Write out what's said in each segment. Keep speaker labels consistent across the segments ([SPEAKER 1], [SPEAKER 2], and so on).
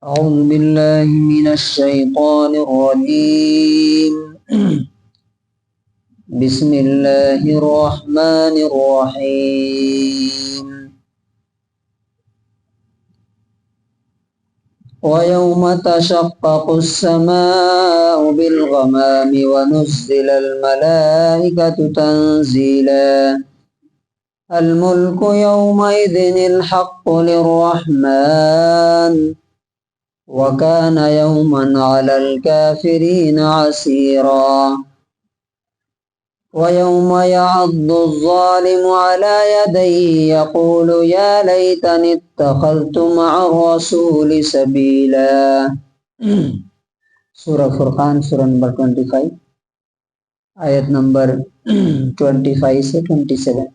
[SPEAKER 1] أعوذ بالله من الشيطان الرجيم بسم الله الرحمن الرحيم ويوم تشقق السماء بالغمام ونزل الملائكة تنزيلا الملك يومئذ الحق للرحمن وكان يوما على الكافرين عسيرا ويوم يعض الظالم على يديه يقول يا ليتني اتخذت مع الرسول سبيلا سورہ فرقان سورہ نمبر 25 آیت نمبر 25 سے 27۔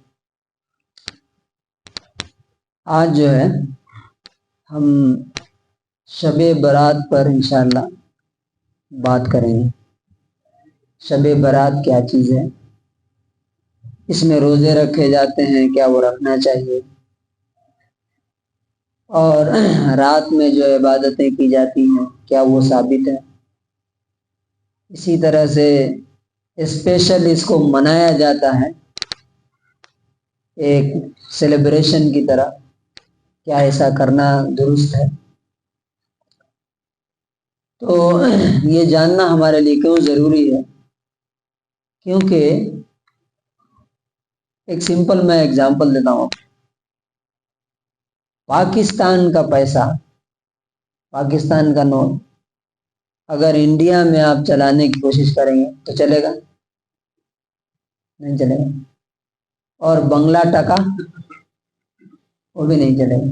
[SPEAKER 1] آج جو ہے ہم شب برات پر انشاءاللہ بات کریں گے۔ شب برات کیا چیز ہے، اس میں روزے رکھے جاتے ہیں، کیا وہ رکھنا چاہیے، اور رات میں جو عبادتیں کی جاتی ہیں کیا وہ ثابت ہے۔ اسی طرح سے اسپیشل اس کو منایا جاتا ہے ایک سیلیبریشن کی طرح، کیا ایسا کرنا درست ہے؟ تو یہ جاننا ہمارے لیے کیوں ضروری ہے، کیونکہ ایک سمپل میں اگزامپل دیتا ہوں۔ پاکستان کا پیسہ، پاکستان کا نوٹ اگر انڈیا میں آپ چلانے کی کوشش کریں گے تو چلے گا؟ نہیں چلے گا۔ اور بنگلہ ٹکا وہ بھی نہیں چلے گا۔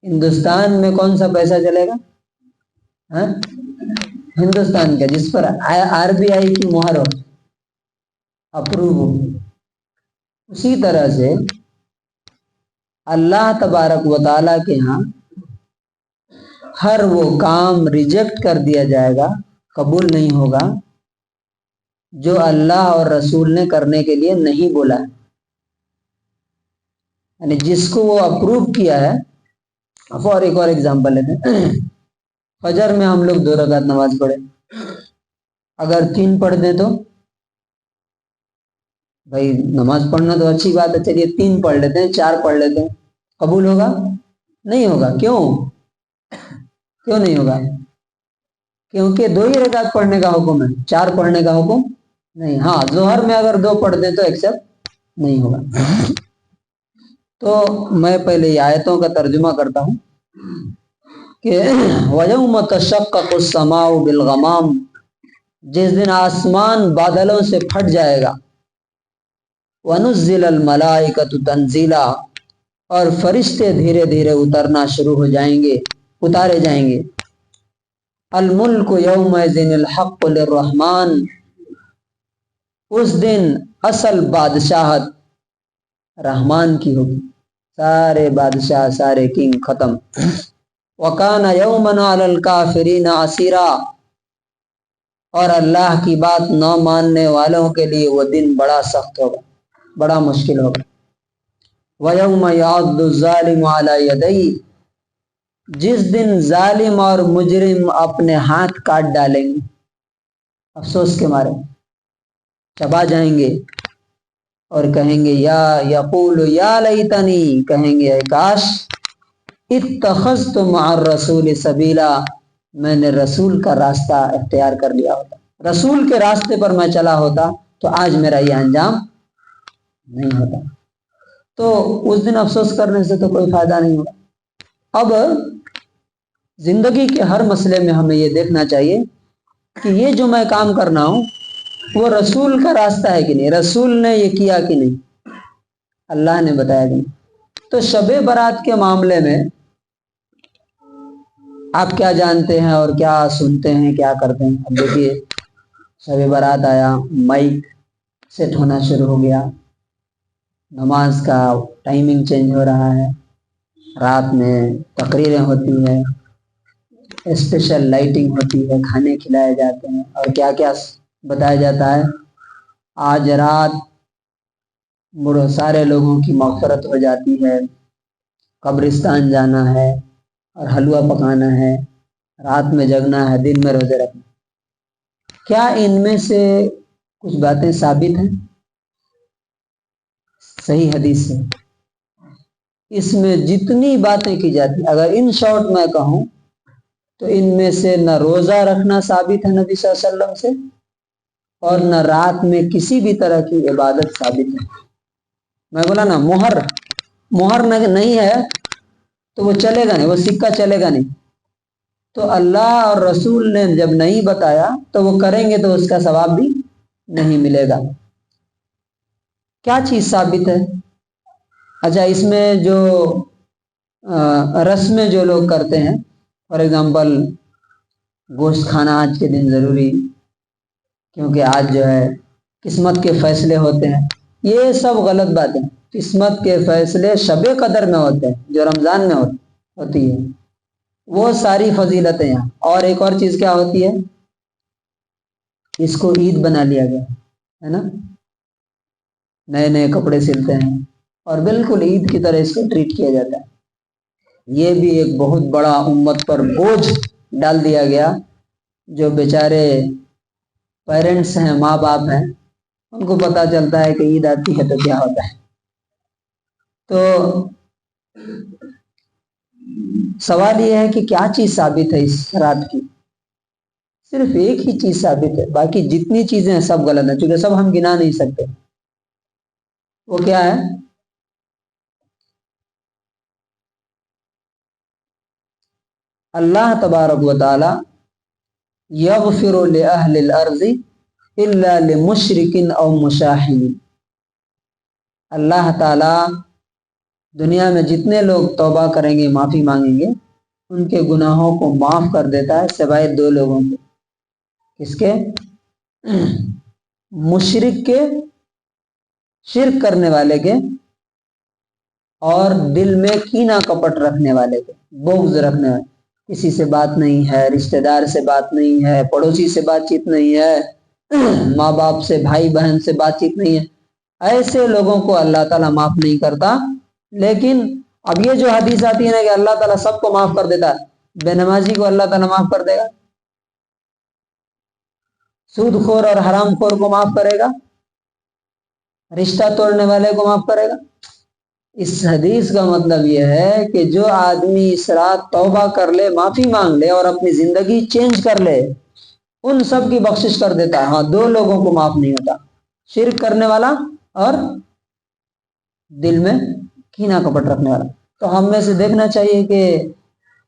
[SPEAKER 1] ہندوستان میں کون سا پیسہ چلے گا؟ ہندوستان کا، جس پر RBI کی مہر ہو، اپروو ہو۔ اسی طرح سے اللہ تبارک و تعالیٰ کے ہاں ہر وہ کام ریجیکٹ کر دیا جائے گا، قبول نہیں ہوگا جو اللہ اور رسول نے کرنے کے لیے نہیں بولا ہے، یعنی جس کو وہ اپروو کیا ہے۔ اور ایک اور ایگزامپل لیتے ہیں، فجر میں ہم لوگ 2 رکعت نماز پڑھے، اگر 3 پڑھ دیں تو بھائی نماز پڑھنا تو اچھی بات ہے، چلیے 3 پڑھ لیتے ہیں، 4 پڑھ لیتے ہیں، قبول ہوگا؟ نہیں ہوگا۔ کیوں نہیں ہوگا؟ کیونکہ 2 ہی رکعت پڑھنے کا حکم ہے، 4 پڑھنے کا حکم نہیں۔ ہاں ظہر میں اگر 2 پڑھ دیں تو ایکسیپٹ نہیں ہوگا۔ تو میں پہلے یہ آیتوں کا ترجمہ کرتا ہوں کہ وَيَوْمَ تَشَقَّقُ السَّمَاءُ بِالْغَمَامِ، جس دن آسمان بادلوں سے پھٹ جائے گا، وَنُزِّلَ الْمَلَائِكَةُ تَنزِيلًا، اور فرشتے دھیرے دھیرے اترنا شروع ہو جائیں گے، اتارے جائیں گے۔ الْمُلْكُ يَوْمَئِذٍ الْحَقُّ لِلرَّحْمَنِ، اس دن اصل بادشاہت رحمان کی ہوگی، سارے بادشاہ، سارے کنگ ختم۔ وَكَانَ يَوْمًا عَلَى الْكَافِرِينَ عَسِيرًا، اور اللہ کی بات نہ ماننے والوں کے لیے وہ دن بڑا سخت ہوگا، بڑا مشکل ہوگا۔ وَيَوْمَ يَعَضُّ الظَّالِمُ عَلَى يَدَيْهِ، جس دن ظالم اور مجرم اپنے ہاتھ کاٹ ڈالیں گے، افسوس کے مارے چبا جائیں گے، اور کہیں گے یقول یا لیتنی، کہیں گے اے کاش، اتخذت مع الرسول سبیلا، میں نے رسول کا راستہ اختیار کر لیا ہوتا، رسول کے راستے پر میں چلا ہوتا تو آج میرا یہ انجام نہیں ہوتا۔ تو اس دن افسوس کرنے سے تو کوئی فائدہ نہیں ہوگا۔ اب زندگی کے ہر مسئلے میں ہمیں یہ دیکھنا چاہیے کہ یہ جو میں کام کرنا ہوں وہ رسول کا راستہ ہے کہ نہیں، رسول نے یہ کیا کہ نہیں، اللہ نے بتایا کہ نہیں۔ تو شب برات کے معاملے میں آپ کیا جانتے ہیں اور کیا سنتے ہیں، کیا کرتے ہیں؟ اب دیکھیے شب برات آیا، مائک سیٹ ہونا شروع ہو گیا، نماز کا ٹائمنگ چینج ہو رہا ہے، رات میں تقریریں ہوتی ہیں، اسپیشل لائٹنگ ہوتی ہے، کھانے کھلائے جاتے ہیں، اور کیا کیا بتایا جاتا ہے۔ آج رات سارے لوگوں کی مغفرت ہو جاتی ہے، قبرستان جانا ہے، اور حلوہ پکانا ہے، رات میں جگنا ہے، دن میں روزے رکھنا، کیا ان میں سے کچھ باتیں ثابت ہیں صحیح حدیث سے؟ اس میں جتنی باتیں کی جاتی، اگر ان شارٹ میں کہوں تو ان میں سے نہ روزہ رکھنا ثابت ہے نبی صلی اللہ علیہ وسلم سے، اور نہ رات میں کسی بھی طرح کی عبادت ثابت ہے۔ میں بولا نا مہر نہیں ہے تو وہ چلے گا نہیں، وہ سکہ چلے گا نہیں۔ تو اللہ اور رسول نے جب نہیں بتایا تو وہ کریں گے تو اس کا ثواب بھی نہیں ملے گا۔ کیا چیز ثابت ہے؟ اچھا، اس میں جو رسمیں جو لوگ کرتے ہیں، فار ایگزامپل گوشت کھانا آج کے دن ضروری، کیونکہ آج جو ہے قسمت کے فیصلے ہوتے ہیں، یہ سب غلط باتیں۔ قسمت کے فیصلے شب قدر میں ہوتے ہیں جو رمضان میں ہوتی ہے، وہ ساری فضیلتیں ہیں۔ اور ایک اور چیز کیا ہوتی ہے، اس کو عید بنا لیا گیا ہے نا، نئے نئے کپڑے سلتے ہیں اور بالکل عید کی طرح اس کو ٹریٹ کیا جاتا ہے۔ یہ بھی ایک بہت بڑا امت پر بوجھ ڈال دیا گیا، جو بیچارے پیرنٹس ہیں، ماں باپ ہیں، ان کو پتہ چلتا ہے کہ عید آتی ہے تو کیا ہوتا ہے۔ تو سوال یہ ہے کہ کیا چیز ثابت ہے اس رات کی؟ صرف ایک ہی چیز ثابت ہے، باقی جتنی چیزیں ہیں سب غلط ہیں، چونکہ سب ہم گنا نہیں سکتے۔ وہ کیا ہے؟ اللہ تبارک و تعالی یغفر لأہل الارض الا لمشرک او مشاہد۔ اللہ تعالی دنیا میں جتنے لوگ توبہ کریں گے، معافی مانگیں گے، ان کے گناہوں کو معاف کر دیتا ہے سوائے دو لوگوں کے۔ کس کے؟ مشرک کے، شرک کرنے والے کے، اور دل میں کینہ کپٹ رکھنے والے کے، بغض رکھنے والے، کسی سے بات نہیں ہے، رشتہ دار سے بات نہیں ہے، پڑوسی سے بات چیت نہیں ہے، ماں باپ سے، بھائی بہن سے بات چیت نہیں ہے، ایسے لوگوں کو اللہ تعالیٰ معاف نہیں کرتا۔ لیکن اب یہ جو حدیث آتی ہے نا کہ اللہ تعالیٰ سب کو معاف کر دیتا ہے، بے نمازی کو اللہ تعالیٰ معاف کر دے گا، سود خور اور حرام خور کو معاف کرے گا، رشتہ توڑنے والے کو معاف کرے گا۔ اس حدیث کا مطلب یہ ہے کہ جو آدمی اس رات توبہ کر لے، معافی مانگ لے اور اپنی زندگی چینج کر لے، ان سب کی بخشش کر دیتا ہے۔ ہاں، دو لوگوں کو معاف نہیں ہوتا، شرک کرنے والا اور دل میں کینہ کپٹ رکھنے والا۔ تو ہم میں سے دیکھنا چاہیے کہ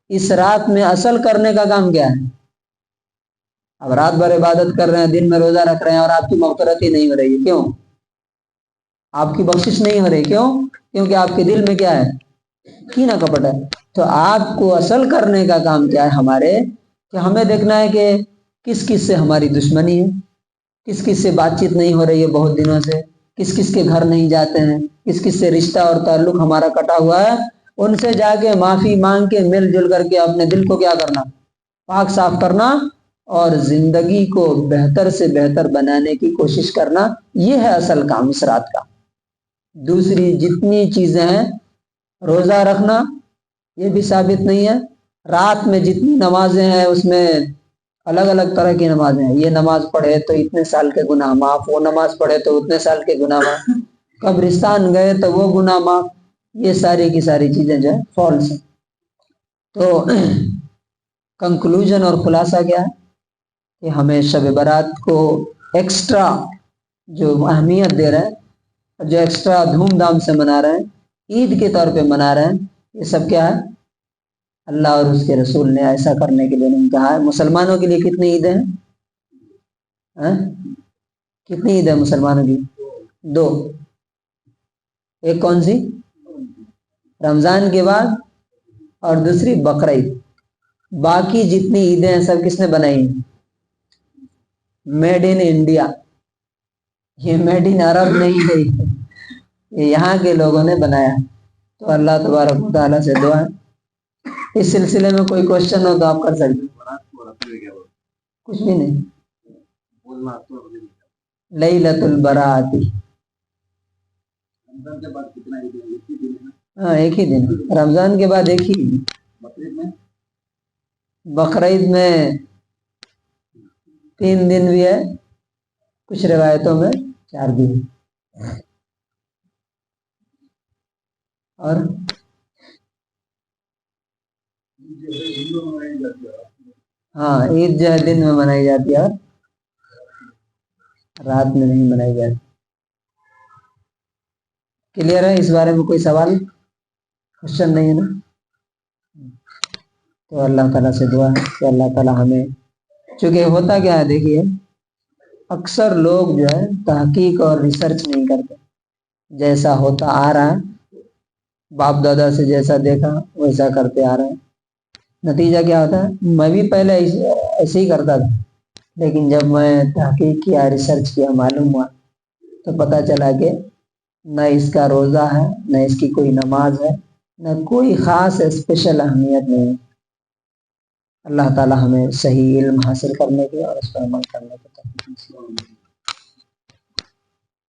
[SPEAKER 1] اس رات میں اصل کرنے کا کام کیا ہے۔ اب رات بھر عبادت کر رہے ہیں، دن میں روزہ رکھ رہے ہیں، اور آپ کی مغفرت ہی نہیں ہو رہی ہے، کیوں؟ آپ کی بخشش نہیں ہو رہی، کیوں؟ کیونکہ آپ کے دل میں کیا ہے؟ کینہ کپٹ ہے۔ تو آپ کو اصل کرنے کا کام کیا ہے ہمارے، کہ ہمیں دیکھنا ہے کہ کس کس سے ہماری دشمنی ہے، کس کس سے بات چیت نہیں ہو رہی ہے بہت دنوں سے، کس کس کے گھر نہیں جاتے ہیں، کس کس سے رشتہ اور تعلق ہمارا کٹا ہوا ہے، ان سے جا کے معافی مانگ کے مل جل کر کے اپنے دل کو کیا کرنا، پاک صاف کرنا، اور زندگی کو بہتر سے بہتر بنانے کی کوشش کرنا۔ یہ ہے اصل کام اس رات کا۔ دوسری جتنی چیزیں ہیں، روزہ رکھنا یہ بھی ثابت نہیں ہے، رات میں جتنی نمازیں ہیں اس میں الگ الگ طرح کی نمازیں ہیں، یہ نماز پڑھے تو اتنے سال کے گناہ معاف، وہ نماز پڑھے تو اتنے سال کے گناہ معاف، قبرستان گئے تو وہ گناہ معاف، یہ ساری کی ساری چیزیں جو ہے فالس ہیں۔ تو کنکلوژن اور خلاصہ کیا ہے کہ ہمیں شب برات کو ایکسٹرا جو اہمیت دے رہے ہیں، جو ایکسٹرا دھوم دھام سے منا رہے ہیں، عید کے طور پہ منا رہے ہیں، یہ سب کیا ہے؟ اللہ اور اس کے رسول نے ایسا کرنے کے لیے نہیں کہا ہے۔ مسلمانوں کے لیے کتنی عیدیں ہیں؟ کتنی عید ہے مسلمانوں کی؟ دو۔ ایک کون سی؟ رمضان کے بعد، اور دوسری بقرعید۔ باقی جتنی عیدیں ہیں سب کس نے بنائی ہیں؟ میڈ ان انڈیا، یہ میڈ ان عرب نہیں ہے، یہ یہاں کے لوگوں نے بنایا۔ تو اللہ تبارک و تعالیٰ سے دعا ہے، اس سلسلے میں کوئی کوشچن ہو تو آپ کر سکتے۔ کچھ بھی نہیں، لیلۃ البراۃ۔ ہاں، ایک ہی دن، رمضان کے بعد ایک ہی دن۔ بقرعید میں 3 دن بھی ہے، کچھ روایتوں میں 4 دن، اور ہاں عید جو ہے دن میں منائی جاتی ہے اور رات میں نہیں منائی جاتی۔ کلیئر ہے؟ اس بارے میں کوئی سوال کوشچن نہیں ہے نا؟ تو اللہ تعالیٰ سے دعا ہے کہ اللہ تعالیٰ ہمیں، چونکہ ہوتا کیا ہے دیکھیے، اکثر لوگ جو ہے تحقیق اور ریسرچ نہیں کرتے، جیسا ہوتا آ رہا ہے باپ دادا سے جیسا دیکھا ویسا کرتے آ رہے ہیں، نتیجہ کیا ہوتا ہے؟ میں بھی پہلے ایسے ہی کرتا تھا، لیکن جب میں تحقیق کیا، ریسرچ کیا، معلوم ہوا تو پتہ چلا کہ نہ اس کا روزہ ہے، نہ اس کی کوئی نماز ہے، نہ کوئی خاص اسپیشل اہمیت نہیں ہے۔ اللہ تعالیٰ ہمیں صحیح علم حاصل کرنے کے اور اس پر عمل کرنے کے توفیق نصیب فرمائے۔